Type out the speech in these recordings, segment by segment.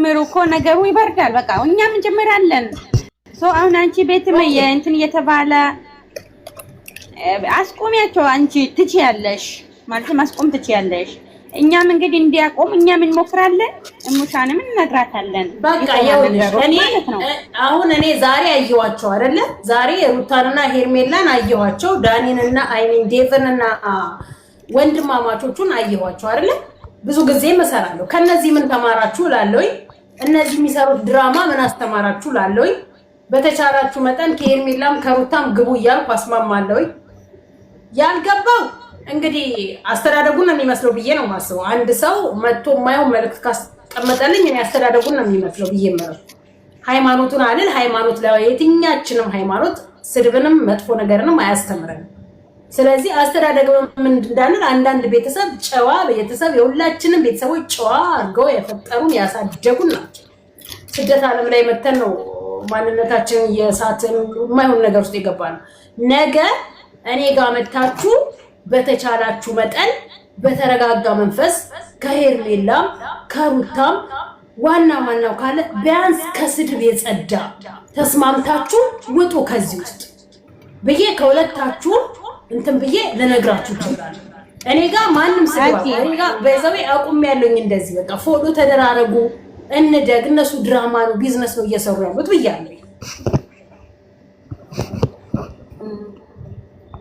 ምሩ እኮ ነገሩ ይበርዳል። በቃ እኛም እንጀምራለን። አሁን አንቺ ቤት እንትን እየተባለ አስቆሚያቸው። አንቺ ትችያለሽ ማለት ማስቆም ትችያለሽ። እኛም እንግዲህ እንዲያቆም እኛም እንሞክራለን። እሙሻንም እንነግራታለን። በቃ አሁን እኔ ዛሬ አየኋቸው አይደለ? ዛሬ ሩታንና ሄርሜላን አየኋቸው። ዳኒንና አይሚን ዴቭንና ወንድማማቾቹን አየኋቸው አይደለ? ብዙ ጊዜ መሰራለሁ። ከነዚህ ምን ተማራችሁ እላለሁ። እነዚህ የሚሰሩት ድራማ ምን አስተማራችሁ እላለሁ። በተቻላችሁ መጠን ከሄርሜላም ከሩታም ግቡ እያልኩ አስማማለሁ። ያልገባው እንግዲህ አስተዳደጉን ነው የሚመስለው ብዬ ነው የማስበው። አንድ ሰው መጥቶ የማየው መልዕክት ካስቀመጠልኝ እኔ አስተዳደጉን ነው የሚመስለው ብዬ ነው። ሃይማኖቱን አይደል? ሃይማኖት ለየትኛችንም ሃይማኖት ስድብንም መጥፎ ነገርንም አያስተምረንም። ስለዚህ አስተዳደግ ምን እንዳንል አንዳንድ ቤተሰብ ጨዋ ቤተሰብ የሁላችንም ቤተሰቦች ጨዋ አድርገው የፈጠሩን ያሳደጉን ናቸው። ስደት ዓለም ላይ መተን ነው ማንነታችን የሳትን የማይሆን ነገር ውስጥ ይገባል። ነገ እኔ ጋር መታችሁ በተቻላችሁ መጠን በተረጋጋ መንፈስ ከሄርሜላም ከሩታም ዋናው ካለ ቢያንስ ከስድብ የጸዳ ተስማምታችሁ ውጡ ከዚህ ውስጥ ብዬ ከሁለታችሁ እንትን ብዬ ልነግራችሁ ይችላል። እኔ ጋር ማንም ስድብ እኔ ጋር በዛው አቁም ያለኝ እንደዚህ በቃ ፎሎ ተደራረጉ እንደግ እነሱ ድራማ ነው ቢዝነስ ነው እየሰሩ ያሉት ብያለሁ።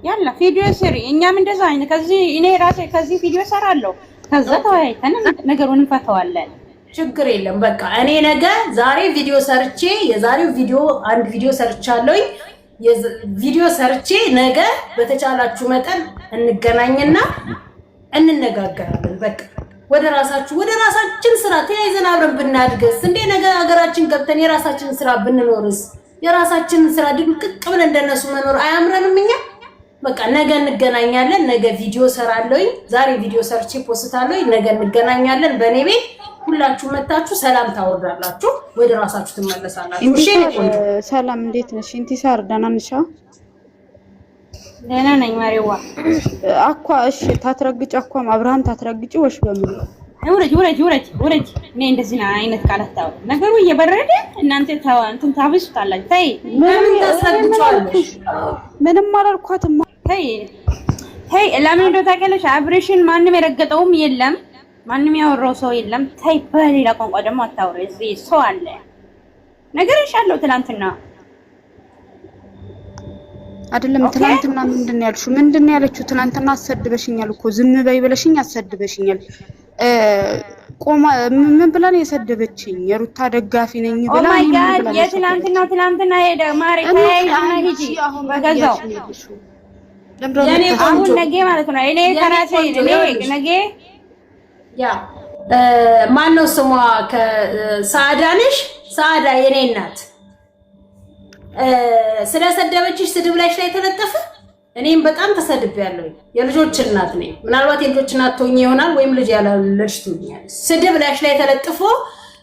ያላ ቪዲዮ ስሪ እኛም እንደዛ አይነ ከዚህ እኔ ራሴ ከዚህ ቪዲዮ ሰራለሁ። ከዛ ተወያይተን ነገሩን እንፈታዋለን። ችግር የለም። በቃ እኔ ነገ ዛሬ ቪዲዮ ሰርቼ የዛሬው ቪዲዮ አንድ ቪዲዮ ሰርቻለሁኝ። የቪዲዮ ሰርቼ ነገ በተቻላችሁ መጠን እንገናኝና እንነጋገራለን። በቃ ወደ ራሳችን ስራ ተያይዘን አብረን ብናድግስ እንዴ ነገ ሀገራችን ገብተን የራሳችን ስራ ብንኖርስ የራሳችን ስራ ድቅቅ ብለን እንደነሱ መኖር አያምረንም እኛ? በቃ ነገ እንገናኛለን። ነገ ቪዲዮ ሰራለሁኝ። ዛሬ ቪዲዮ ሰርቼ ፖስታለሁኝ። ነገ እንገናኛለን በኔ ቤት። ሁላችሁ መታችሁ ሰላም ታወርዳላችሁ፣ ወደ ራሳችሁ ትመለሳላችሁ። እሺ ሰላም እንዴት ነሽ? ኢንቲሳር ደህና ነሽ? ደህና ነኝ ማሪዋ። አኳ እሺ ታትረግጭ አኳ አብርሃም ታትረግጭ ወሽ በምን ውረጅ። እኔ እንደዚህ አይነት ቃላት ታው ነገሩ እየበረደ እናንተ እንትን ታብሱታላችሁ። ታይ ምን ታስረግጫለሽ? ምንም አላልኳትም። ታይ ለምን እንደው ታውቂያለሽ? አብሬሽን ማንም የረገጠውም የለም፣ ማንም ያወራው ሰው የለም። ታይ በሌላ ቋንቋ ደግሞ አታውሪ። እዚህ ሰው አለ ነገርሻለሁ። ትናንትና አይደለም ትናንትና ምንድነው ያልሽው? ምንድነው ያለችው? ትናንትና አሰድበሽኛል እኮ ዝም በይ ብለሽኝ አሰድበሽኛል። ቆማ ምን ብላ ነው የሰደበችኝ? የሩታ ደጋፊ ነኝ ብላ ኦ ማይ ጋድ የትናንትና ሄደ ማሪ ታይና ሂጂ በገዛው የኔ አሁን ነገ ማለት ነው። እኔ ከራሴ ነገ ያ ማነው ስሟ ከሳዳ ነሽ? ሳዳ የኔ እናት ስለሰደበችሽ ስድብ ላይ ተለጠፈ። እኔም በጣም ተሰድቤያለሁ። የልጆች እናት ነኝ። ምናልባት የልጆች እናት ትሆኚ ይሆናል ወይም ልጅ ያላለሽ ትሆኛል። ስድብ ላይ ተለጥፎ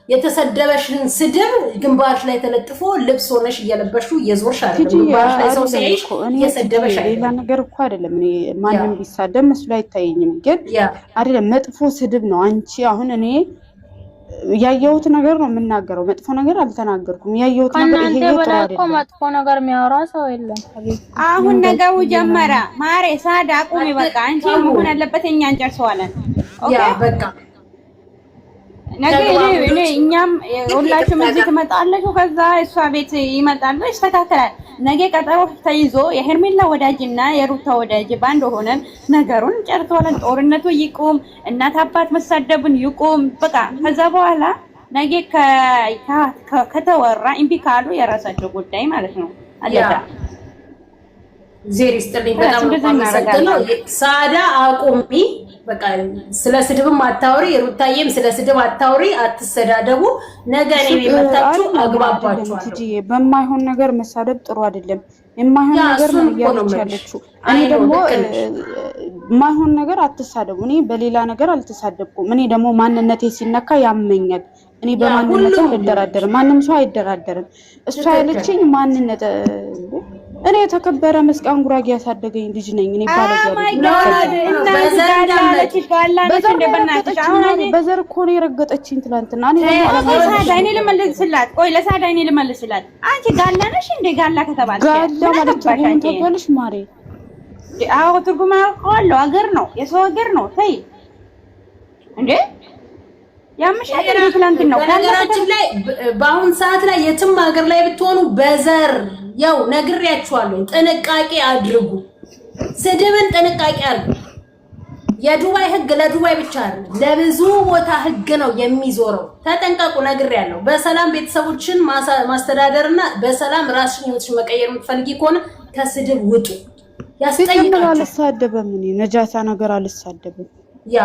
የተሰደበሽን ስድብ ግንባርሽ ላይ ተለጥፎ ልብስ ሆነሽ እየለበሹ እየዞርሽ አይደለም። ግንባርሽ ላይ ሰው ሲያይሽ እየሰደበሽ አይደለም። ሌላ ነገር እኮ አይደለም። እኔ ማንንም ቢሳደብ መስሎ አይታየኝም፣ ግን አይደለም መጥፎ ስድብ ነው። አንቺ አሁን እኔ ያየሁት ነገር ነው የምናገረው። መጥፎ ነገር አልተናገርኩም። ያየሁት ነገር ይሄ ጥሩ አይደለም። መጥፎ ነገር የሚያወራ ሰው የለም። አሁን ነገሩ ጀመረ። ማሬ ሳዳ ቁሚ በቃ። አንቺ መሆን ያለበት እኛ እንጨርሰዋለን። ኦኬ በቃ ነገ እኛም ሁላችሁም እዚህ ትመጣላችሁ። ከዛ እሷ ቤት ይመጣሉ፣ ይስተካከላል። ነገ ቀጠሮ ተይዞ የሄርሜላ ወዳጅና የሩታ ወዳጅ ባንድ ሆነን ነገሩን ጨርሰዋለን። ጦርነቱ ይቁም፣ እናት አባት መሳደቡን ይቁም። በቃ ከዛ በኋላ ነገ ከተወራ እምቢ ካሉ የራሳቸው ጉዳይ ማለት ነው። አለታ ዜሪ ስትልኝ በጣም አመሰግናለሁ። ሳዳ አቁሚ በቃ። ስለ ስድብም አታውሪ፣ ሩታዬም ስለ ስድብ አታውሪ፣ አትሰዳደቡ። ነገ እኔ ቤታችሁ አግባባችኋለሁ። እጂ በማይሆን ነገር መሳደብ ጥሩ አይደለም። የማይሆን ነገር ነው ያለችው። እኔ ደግሞ ማይሆን ነገር አትሳደቡ። እኔ በሌላ ነገር አልተሳደብኩም። እኔ ደግሞ ማንነቴ ሲነካ ያመኛል። እኔ በማንነቴ አልደራደርም። ማንም ሰው አይደራደርም። እሷ ያለችኝ ማንነት እኔ የተከበረ መስቃን ጉራጌ ያሳደገኝ ልጅ ነኝ። እኔ በዘር እኮ ነው የረገጠችኝ ትላንትና። እኔ ልመልስላት። ቆይ ለሳዳ እኔ ልመልስላት። አንቺ ጋላ ነሽ እንደ ጋላ ከተባለ ጋላ ማለት ትርጉም ታውቂያለሽ ማሬ? አዎ ትርጉም አውቀዋለሁ። ሀገር ነው የሰው ሀገር ነው። ተይ እንዴ ያምሻል። ትላንትና ነው በነገራችን ላይ በአሁን ሰዓት ላይ የትም ሀገር ላይ ብትሆኑ በዘር ያው ነግሬያችኋለሁ። ጥንቃቄ አድርጉ። ስድብን ጥንቃቄ አድርጉ። የዱባይ ህግ ለዱባይ ብቻ አይደለም፣ ለብዙ ቦታ ህግ ነው የሚዞረው። ተጠንቀቁ። ነግሬያለሁ። በሰላም ቤተሰቦችን ማስተዳደርና በሰላም ራስሽን ህይወትሽን መቀየር የምትፈልጊ ከሆነ ከስድብ ውጡ። ያስጠይቃል። አልሳደብም። እኔ ነጃሳ ነገር አልሳደብም። ያ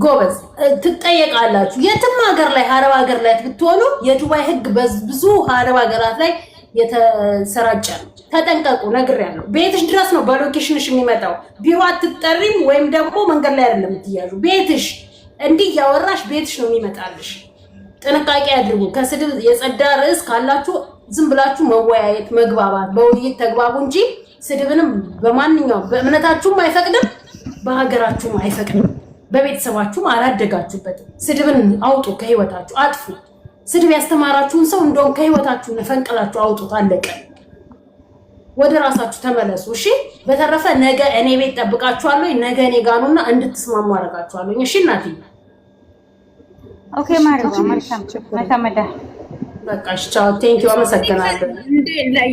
ጎበዝ ትጠየቃላችሁ። የትም ሀገር ላይ አረብ ሀገር ላይ ብትሆኑ የዱባይ ህግ ብዙ አረብ ሀገራት ላይ የተሰራጨ ነው። ተጠንቀቁ። ነግሬያለሁ። ቤትሽ ድረስ ነው በሎኬሽንሽ የሚመጣው። ቢሮ አትጠሪም ወይም ደግሞ መንገድ ላይ አይደለም የምትያዙ። ቤትሽ እንዲህ ያወራሽ ቤትሽ ነው የሚመጣልሽ። ጥንቃቄ አድርጉ። ከስድብ የጸዳ ርዕስ ካላችሁ ዝም ብላችሁ መወያየት፣ መግባባት፣ በውይይት ተግባቡ እንጂ ስድብንም በማንኛውም በእምነታችሁም አይፈቅድም፣ በሀገራችሁም አይፈቅድም፣ በቤተሰባችሁም አላደጋችሁበትም። ስድብን አውጡ ከህይወታችሁ፣ አጥፉ። ስድብ ያስተማራችሁን ሰው እንደውም ከህይወታችሁ ነፈንቅላችሁ አውጡት። አለቀ። ወደ ራሳችሁ ተመለሱ። እሺ። በተረፈ ነገ እኔ ቤት ጠብቃችኋለሁ። ነገ እኔ ጋር ነውና እንድትስማሙ አደርጋችኋለሁ። እሺ እናትዬ። ኦኬ ማርያም መልካም ተመዳ በቃ ቻው። ቴንክ ዩ አመሰግናለሁ።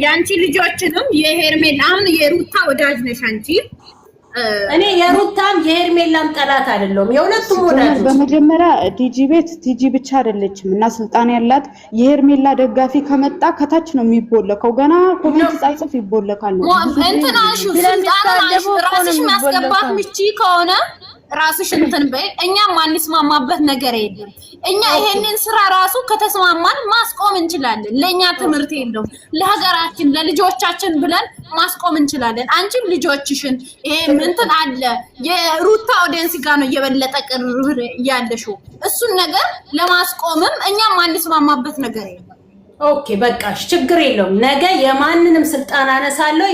ያንቺ ልጆችንም የሄርሜላም የሩታ ወዳጅ ነሽ አንቺ። እኔ የሩታም የሄርሜላም ጠላት አይደለም፣ የሁለቱም ወዳጅ። በመጀመሪያ ቲጂ ቤት ቲጂ ብቻ አይደለችም እና ስልጣን ያላት የሄርሜላ ደጋፊ ከመጣ ከታች ነው የሚቦለከው። ገና ኮሜንት ሳይጽፍ ይቦለካል ነው እንትና ስልጣን ራስሽ ማስገባት ምቺ ከሆነ ራስሽ እንትን በይ። እኛ ማንስማማበት ነገር የለም። እኛ ይሄንን ስራ ራሱ ከተስማማን ማስቆም እንችላለን። ለኛ ትምህርት የለውም። ለሀገራችን ለልጆቻችን ብለን ማስቆም እንችላለን። አንቺም ልጆችሽን ይሄ እንትን አለ የሩታ ኦዲየንስ ጋር ነው እየበለጠ ቅርብ ያለሽው። እሱን ነገር ለማስቆምም እኛ ማንስማማበት ነገር የለም። ኦኬ በቃሽ፣ ችግር የለውም። ነገ የማንንም ስልጣን አነሳለሁ።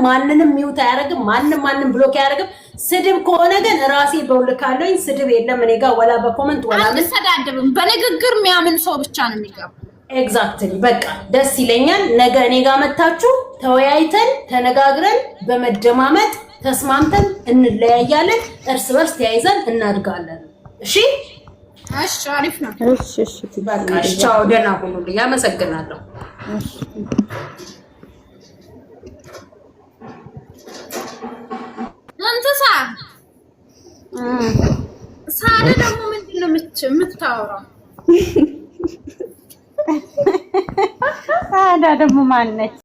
ማንንም ሚውት አያደርግም። ማንም ብሎክ አያደርግም። ስድብ ከሆነ ግን ራሴ በውልካለኝ። ስድብ የለም እኔ ጋር ወላ በኮመንት ወላ አንሰዳደብም። በንግግር የሚያምን ሰው ብቻ ነው የሚገባው። ኤግዛክትሊ በቃ ደስ ይለኛል። ነገ እኔ ጋር መታችሁ ተወያይተን ተነጋግረን በመደማመጥ ተስማምተን እንለያያለን። እርስ በርስ ተያይዘን እናድጋለን። እሺ እሺ፣ አሪፍ ነው። እሺ በቃ ቻው፣ ደህና ሁኑልኝ። አመሰግናለሁ። አንተሳ ሳለ ደግሞ ምንድነው የምታወራው? ሳዳ ደግሞ ማን ነች?